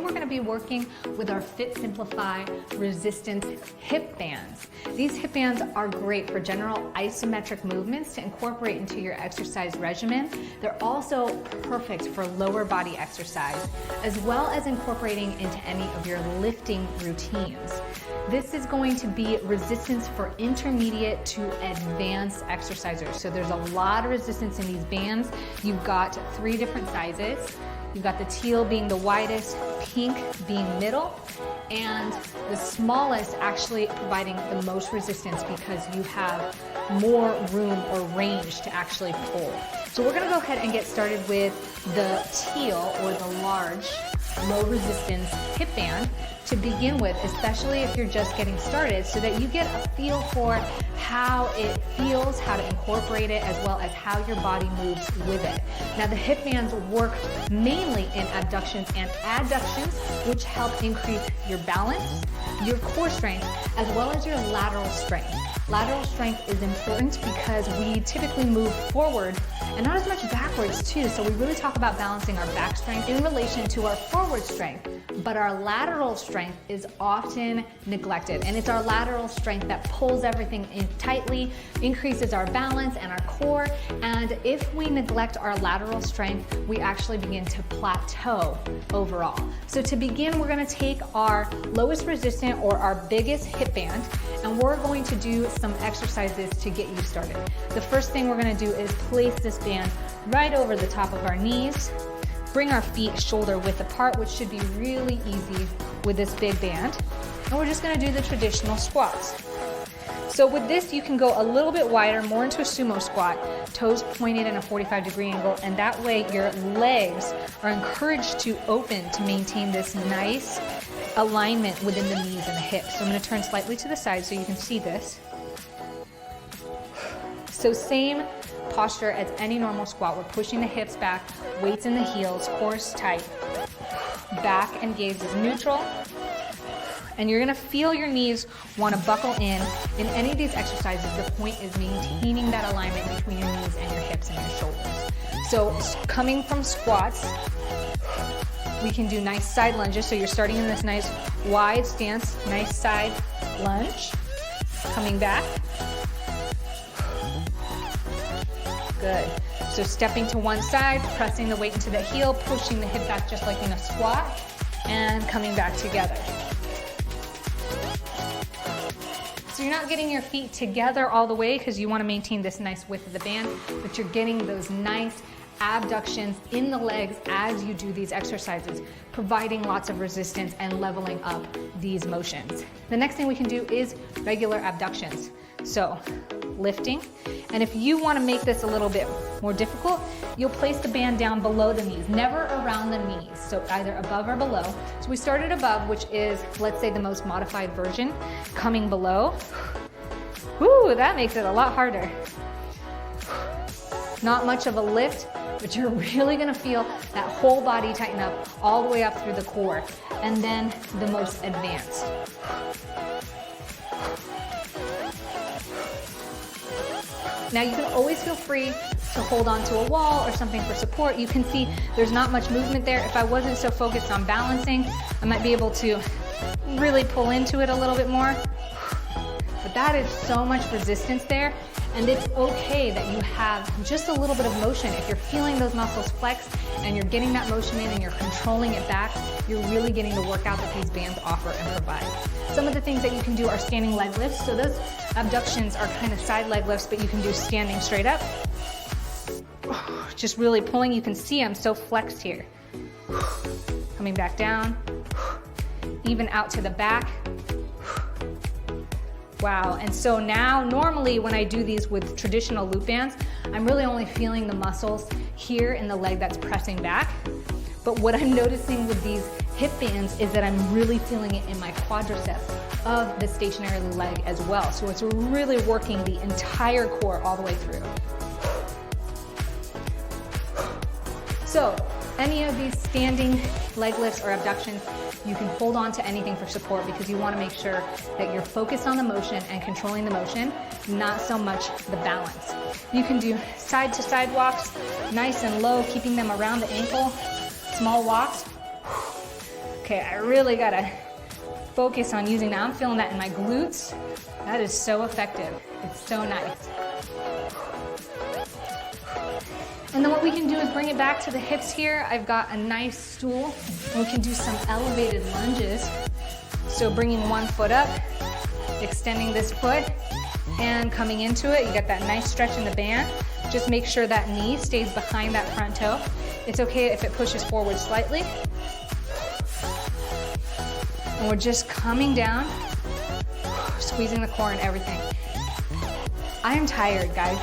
we're gonna be working with our Fit Simplify Resistance hip bands. These hip bands are great for general isometric movements to incorporate into your exercise regimen. They're also perfect for lower body exercise, as well as incorporating into any of your lifting routines. This is going to be resistance for intermediate to advanced exercisers. So there's a lot of resistance in these bands. You've got 3 different sizes. You've got the teal being the widest, pink being middle, and the smallest actually providing the most resistance because you have more room or range to actually pull. So we're gonna go ahead and get started with the teal or the large, low resistance hip band to begin with, especially if you're just getting started, so that you get a feel for how it feels, how to incorporate it, as well as how your body moves with it. Now the hip bands work mainly in abductions and adductions, which help increase your balance, your core strength, as well as your lateral strength. Lateral strength is important because we typically move forward and not as much backwards too. So we really talk about balancing our back strength in relation to our forward strength, but our lateral strength is often neglected. And it's our lateral strength that pulls everything in tightly, increases our balance and our core. And if we neglect our lateral strength, we actually begin to plateau overall. So to begin, we're gonna take our lowest resistant or our biggest hip band, and we're going to do some exercises to get you started. The first thing we're gonna do is place this band right over the top of our knees, bring our feet shoulder width apart, which should be really easy with this big band. And we're just gonna do the traditional squats. So with this, you can go a little bit wider, more into a sumo squat, toes pointed in a 45-degree angle, and that way your legs are encouraged to open to maintain this nice alignment within the knees and the hips. So I'm gonna turn slightly to the side so you can see this. So same posture as any normal squat. We're pushing the hips back, weights in the heels, core is tight. Back and gaze is neutral. And you're gonna feel your knees wanna buckle in. In any of these exercises, the point is maintaining that alignment between your knees and your hips and your shoulders. So coming from squats, we can do nice side lunges. So you're starting in this nice wide stance, nice side lunge. Coming back. Good. So stepping to one side, pressing the weight into the heel, pushing the hip back just like in a squat, and coming back together. So you're not getting your feet together all the way because you want to maintain this nice width of the band, but you're getting those nice abductions in the legs as you do these exercises, providing lots of resistance and leveling up these motions. The next thing we can do is regular abductions. So lifting, and if you want to make this a little bit more difficult, you'll place the band down below the knees, never around the knees, so either above or below. So we started above, which is, let's say, the most modified version, coming below. Woo, that makes it a lot harder. Not much of a lift, but you're really gonna feel that whole body tighten up all the way up through the core, and then the most advanced. Now you can always feel free to hold on to a wall or something for support. You can see there's not much movement there. If I wasn't so focused on balancing, I might be able to really pull into it a little bit more. But that is so much resistance there, and it's okay that you have just a little bit of motion. If you're feeling those muscles flex and you're getting that motion in and you're controlling it back, you're really getting the workout that these bands offer and provide. Some of the things that you can do are standing leg lifts. So those abductions are kind of side leg lifts, but you can do standing straight up. Just really pulling. You can see I'm so flexed here. Coming back down, even out to the back. Wow, and so now normally when I do these with traditional loop bands, I'm really only feeling the muscles here in the leg that's pressing back. But what I'm noticing with these hip bands is that I'm really feeling it in my quadriceps of the stationary leg as well. So it's really working the entire core all the way through. So any of these standing leg lifts or abductions, you can hold on to anything for support because you want to make sure that you're focused on the motion and controlling the motion, not so much the balance. You can do side to side walks, nice and low, keeping them around the ankle, small walks. Okay, I really gotta focus on using that. I'm feeling that in my glutes. That is so effective. It's so nice. And then what we can do is bring it back to the hips here. I've got a nice stool, and we can do some elevated lunges. So bringing one foot up, extending this foot, and coming into it. You got that nice stretch in the band. Just make sure that knee stays behind that front toe. It's okay if it pushes forward slightly. And we're just coming down, squeezing the core and everything. I am tired, guys.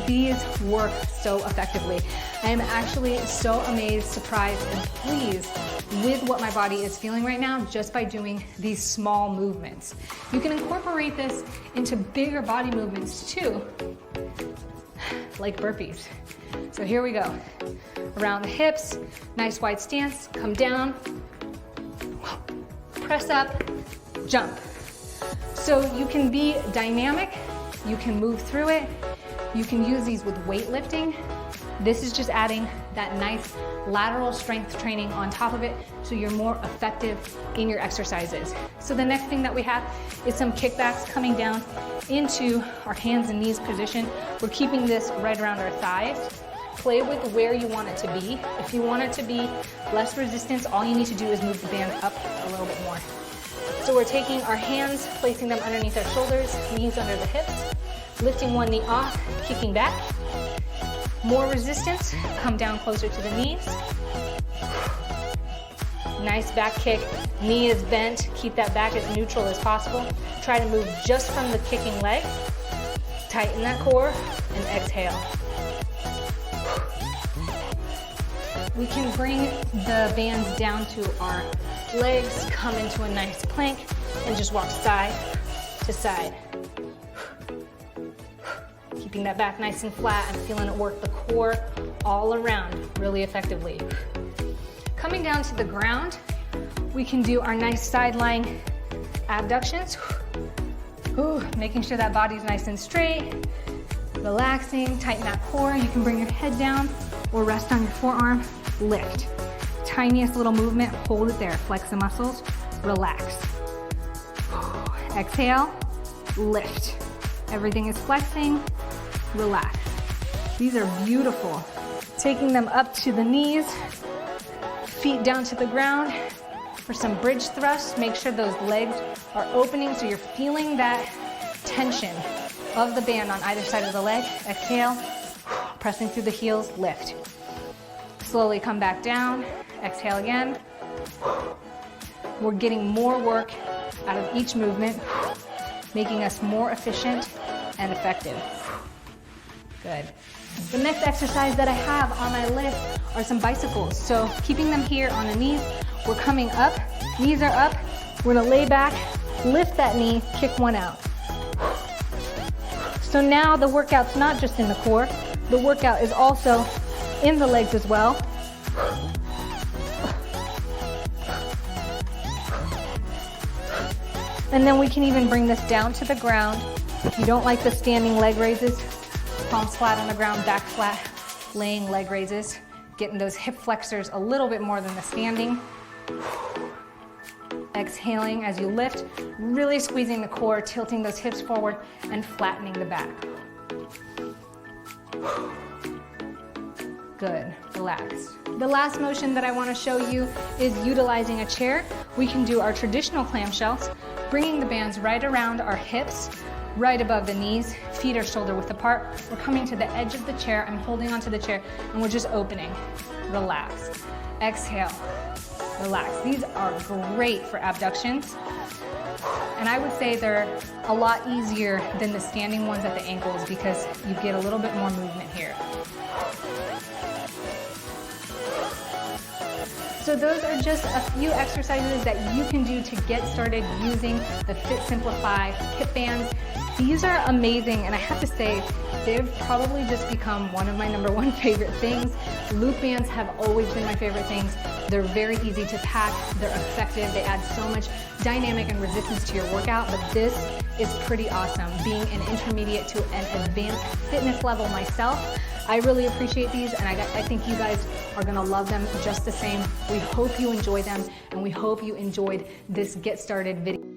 These work so effectively. I am actually so amazed, surprised, and pleased with what my body is feeling right now just by doing these small movements. You can incorporate this into bigger body movements too, like burpees. So here we go. Around the hips, nice wide stance, come down, press up, jump. So you can be dynamic, you can move through it, you can use these with weightlifting. This is just adding that nice lateral strength training on top of it so you're more effective in your exercises. So the next thing that we have is some kickbacks coming down into our hands and knees position. We're keeping this right around our thighs. Play with where you want it to be. If you want it to be less resistance, all you need to do is move the band up a little bit more. So we're taking our hands, placing them underneath our shoulders, knees under the hips, lifting one knee off, kicking back. More resistance, come down closer to the knees. Nice back kick, knee is bent, keep that back as neutral as possible. Try to move just from the kicking leg. Tighten that core and exhale. We can bring the bands down to our legs, come into a nice plank, and just walk side to side. Keeping that back nice and flat and feeling it work the core all around really effectively. Coming down to the ground, we can do our nice side lying abductions. Making sure that body's nice and straight, relaxing, tighten that core. You can bring your head down or rest on your forearm, lift. Tiniest little movement, hold it there, flex the muscles, relax. Exhale, lift. Everything is flexing, relax. These are beautiful. Taking them up to the knees, feet down to the ground. For some bridge thrusts, make sure those legs are opening so you're feeling that tension of the band on either side of the leg. Exhale, pressing through the heels, lift. Slowly come back down, exhale again. We're getting more work out of each movement, making us more efficient and effective. Good. The next exercise that I have on my list are some bicycles. So keeping them here on the knees, we're coming up, knees are up, we're gonna lay back, lift that knee, kick one out. So now the workout's not just in the core, the workout is also in the legs as well. And then we can even bring this down to the ground. If you don't like the standing leg raises, palms flat on the ground, back flat, laying leg raises, getting those hip flexors a little bit more than the standing. Exhaling as you lift, really squeezing the core, tilting those hips forward and flattening the back. Good, relax. The last motion that I want to show you is utilizing a chair. We can do our traditional clamshells, bringing the bands right around our hips, right above the knees, feet are shoulder width apart. We're coming to the edge of the chair, I'm holding onto the chair, and we're just opening. Relax. Exhale, relax. These are great for abductions. And I would say they're a lot easier than the standing ones at the ankles because you get a little bit more movement here. So those are just a few exercises that you can do to get started using the Fit Simplify hip bands. These are amazing, and I have to say, they've probably just become one of my #1 favorite things. Loop bands have always been my favorite things. They're very easy to pack, they're effective, they add so much dynamic and resistance to your workout, but this is pretty awesome. Being an intermediate to an advanced fitness level myself, I really appreciate these, and I think you guys are gonna love them just the same. We hope you enjoy them, and we hope you enjoyed this Get Started video.